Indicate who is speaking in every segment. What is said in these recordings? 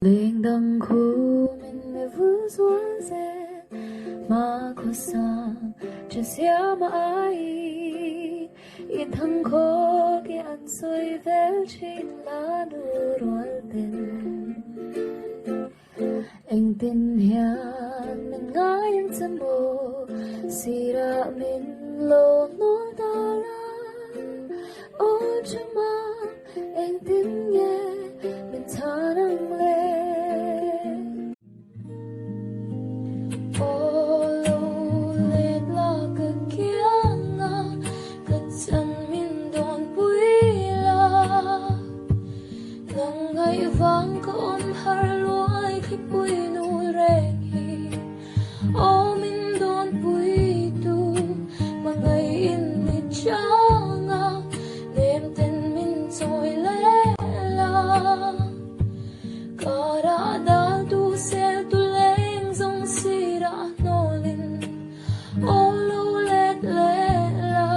Speaker 1: Linh đằng khu mình mê vư ruột rê mà khó sang trên xia mà ai in thăng khó cái ăn xôi vel trên lá nụ rồi tên anh tin hiền mình ngái anh chân bộ xì ra mình lô nô đà la ô chama anh tin nghe mình thà năng lên ô lô lên là cơ kia ngà cơ chân mình đón bùi la nang ngay vang ko har luai khi bùi nu reng hi ô mình đón bùi tu mà ngay in mi changa nem tên mình trôi lẽ la Kara da tu se tu leng zong si ra no lin o lo let le la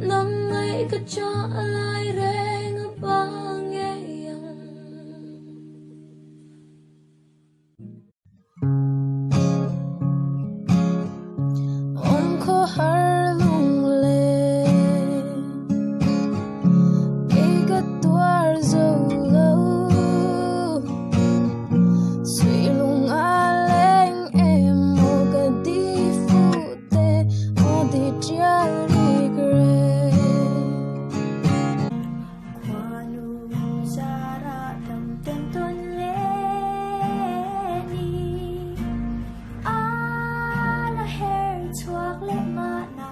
Speaker 1: nang ngay ka cha lai reng ba nghe yang om ko har lung le ke ka tuar zo lo sui lung a leng em mo ka di fu te mo di chia regret Kwanu zara dam ten ton le ni ala her chuak le ma na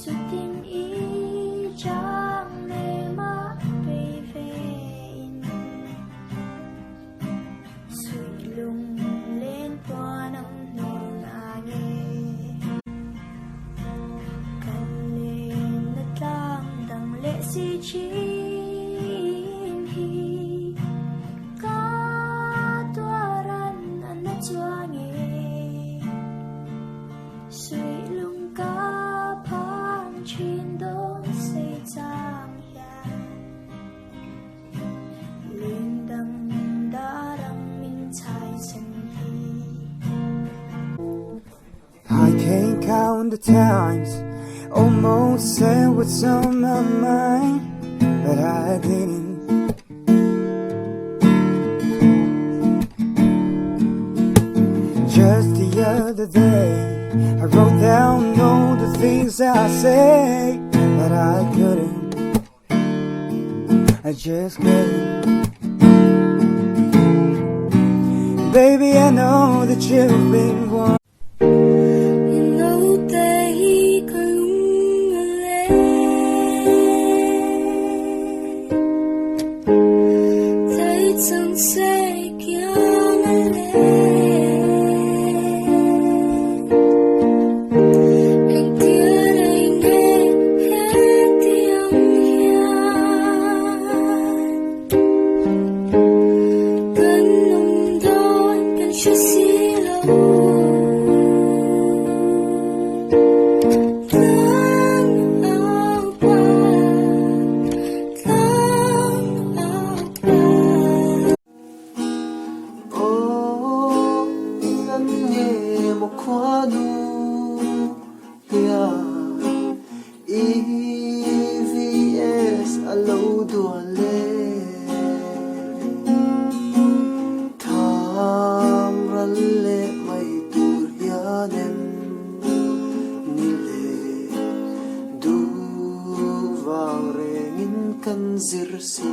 Speaker 1: chu tin i chang le ma pe ve in sui lung lên qua năm non a nghe kan lên na tlang dang le si chin hi ka tuaran an na chuang e sui lung ka phang chin dong se chang ya lên đằng darang min chai sen hi
Speaker 2: I can't count the times almost said what's on my mind, but I didn't. Just the other day, I wrote down all the things I say, but I couldn't. I just couldn't. Baby, I know that you've been wanting. EVS alo duale tham ralle mai turyanem nile du wang rengin kan zirsi